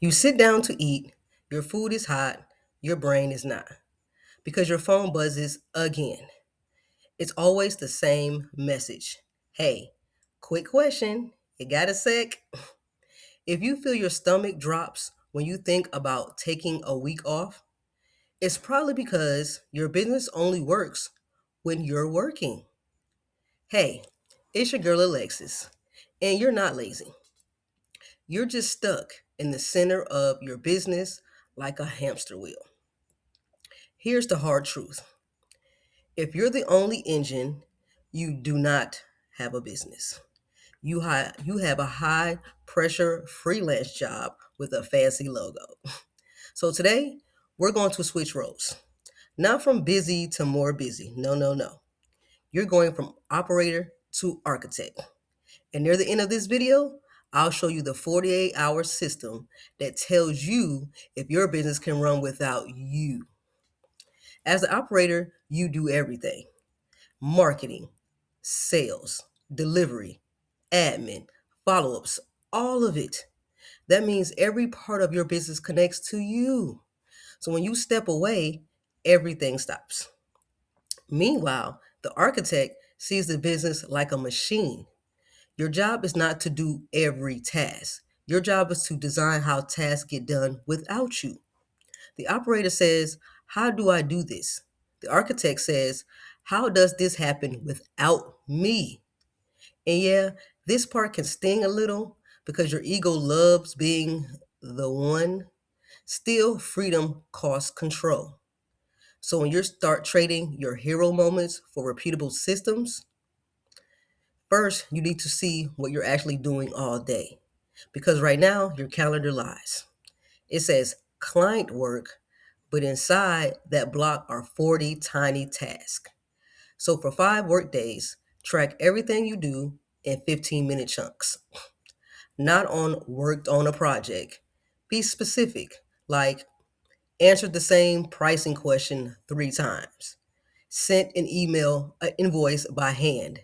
You sit down to eat, your food is hot, your brain is not, because your phone buzzes again. It's always the same message. Hey, quick question. You got a sec? If you feel your stomach drops when you think about taking a week off, it's probably because your business only works when you're working. Hey, it's your girl Alexis, and you're not lazy. You're just stuck in the center of your business like a hamster wheel. Here's the hard truth: if you're the only engine, you do not have a business. You have a high pressure freelance job with a fancy logo. So today, we're going to switch roles. Not from busy to more busy. No, no, no. You're going from operator to architect. And near the end of this video, I'll show you the 48-hour system that tells you if your business can run without you. As the operator, you do everything: marketing, sales, delivery, admin, follow ups, all of it. That means every part of your business connects to you. So when you step away, everything stops. Meanwhile, the architect sees the business like a machine. Your job is not to do every task. Your job is to design how tasks get done without you. The operator says, how do I do this? The architect says, how does this happen without me? And yeah, this part can sting a little because your ego loves being the one. Still, freedom costs control. So when you start trading your hero moments for repeatable systems, first you need to see what you're actually doing all day. Because right now, your calendar lies. It says client work, but inside that block are 40 tiny tasks. So for 5 work days, track everything you do in 15-minute chunks. Not on worked on a project. Be specific, like answered the same pricing question 3 times, sent an invoice by hand,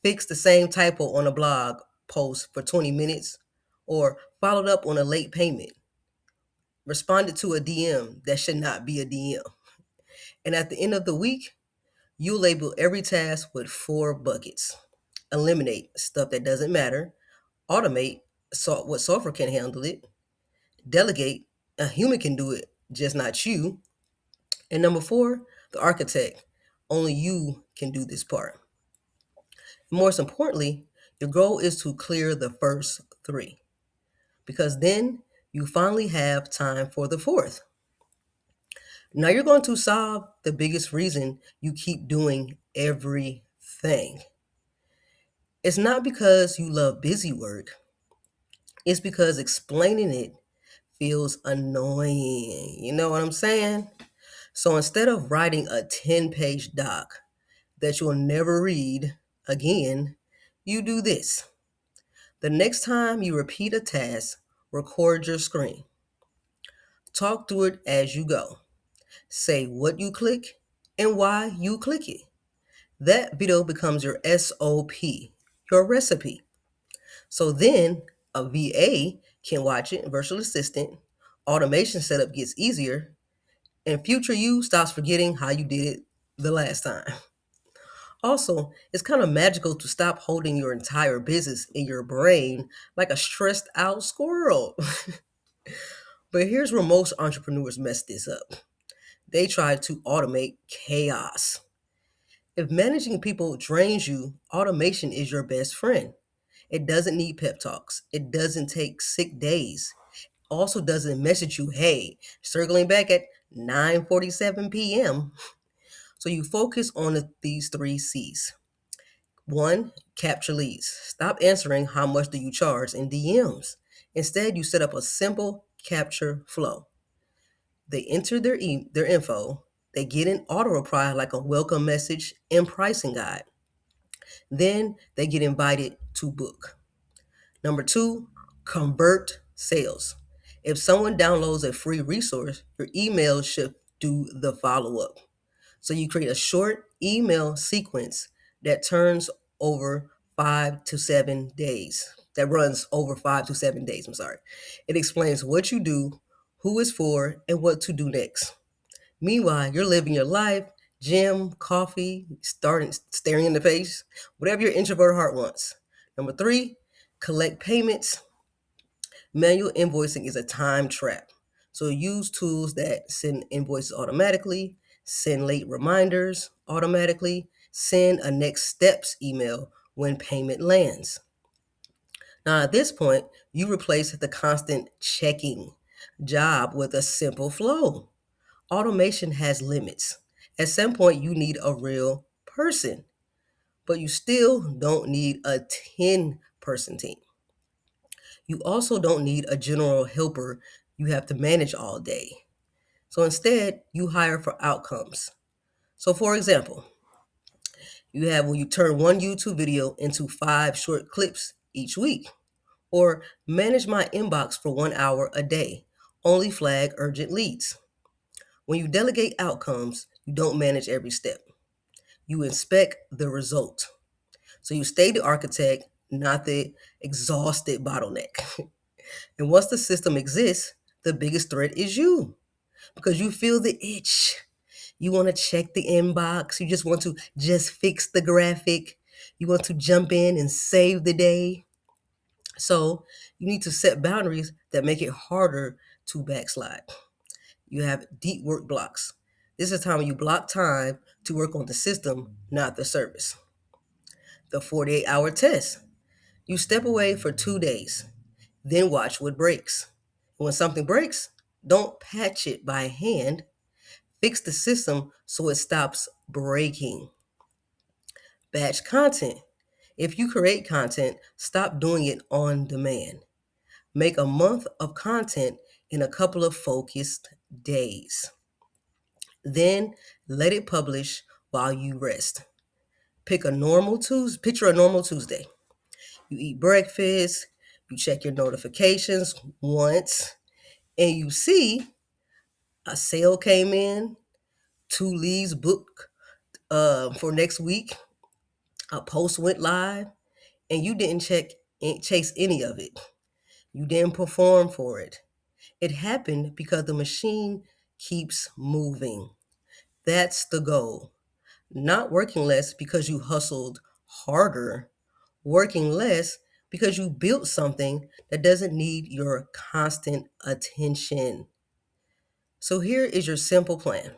fixed the same typo on a blog post for 20 minutes, or followed up on a late payment, responded to a DM that should not be a DM. And at the end of the week, you label every task with 4 buckets. Eliminate stuff that doesn't matter, automate what software can handle it, delegate a human can do it, just not you. And number 4, the architect. Only you can do this part. Most importantly, your goal is to clear the first 3 because then you finally have time for the 4th. Now you're going to solve the biggest reason you keep doing everything. It's not because you love busy work, it's because explaining it feels annoying. You know what I'm saying? So instead of writing a 10-page doc that you'll never read again, you do this. The next time you repeat a task, record your screen. Talk through it as you go. Say what you click and why you click it. That video becomes your SOP, your recipe. So then a VA can watch it, virtual assistant, automation setup gets easier, and future you stops forgetting how you did it the last time. Also, it's kind of magical to stop holding your entire business in your brain like a stressed out squirrel. But here's where most entrepreneurs mess this up. They try to automate chaos. If managing people drains you, automation is your best friend. It doesn't need pep talks. It doesn't take sick days. Also doesn't message you, hey, circling back at 9:47 p.m. So you focus on these 3 C's. 1, capture leads. Stop answering how much do you charge in DMs. Instead, you set up a simple capture flow. They enter their info, they get an auto reply like a welcome message and pricing guide. Then they get invited to book. Number 2, convert sales. If someone downloads a free resource, your email should do the follow up. So you create a short email sequence that turns over 5 to 7 days. that runs over 5 to 7 days. I'm sorry. It explains what you do, who it's for, and what to do next. Meanwhile, you're living your life, gym, coffee, staring in the face, whatever your introvert heart wants. Number three, collect payments. Manual invoicing is a time trap. So use tools that send invoices automatically, send late reminders automatically, send a next steps email when payment lands. Now, at this point, you replace the constant checking job with a simple flow. Automation has limits. At some point, you need a real person, but you still don't need a 10-person team. You also don't need a general helper you have to manage all day. So instead, you hire for outcomes. So, for example, you have when you turn one YouTube video into 5 short clips each week, or manage my inbox for 1 hour a day, only flag urgent leads. When you delegate outcomes, you don't manage every step. You inspect the result. So you stay the architect, not the exhausted bottleneck. And once the system exists, the biggest threat is you because you feel the itch. You want to check the inbox. You just want to just fix the graphic. You want to jump in and save the day. So you need to set boundaries that make it harder to backslide. You have deep work blocks. This is time when you block time to work on the system, not the service. The 48-hour test. You step away for 2 days, then watch what breaks. When something breaks, don't patch it by hand. Fix the system so it stops breaking. Batch content. If you create content, stop doing it on demand. Make a month of content in a couple of focused days. Then let it publish while you rest. Picture a normal Tuesday. You eat breakfast, you check your notifications once, and you see a sale came in, 2 leads booked for next week, a post went live, and you didn't chase any of it. You didn't perform for it. It happened because the machine keeps moving. That's the goal. Not working less because you hustled harder, working less because you built something that doesn't need your constant attention. So here is your simple plan.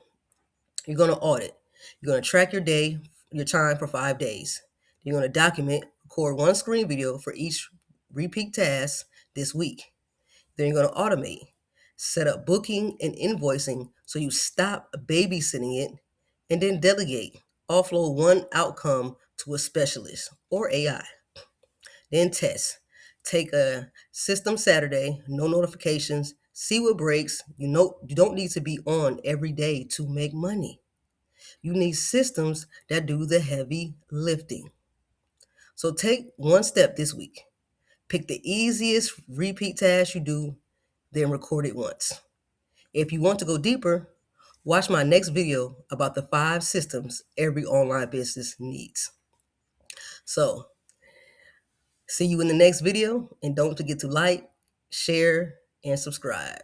You're going to audit. You're going to track your time for 5 days. You're going to document, record one screen video for each repeat task this week. Then you're going to automate, set up booking and invoicing so you stop babysitting it, and then delegate, offload one outcome to a specialist or AI. Then test. Take a system Saturday, no notifications, see what breaks. You don't need to be on every day to make money. You need systems that do the heavy lifting. So take one step this week. Pick the easiest repeat task you do, then record it once. If you want to go deeper, watch my next video about the 5 systems every online business needs. So, see you in the next video, and don't forget to like, share, and subscribe.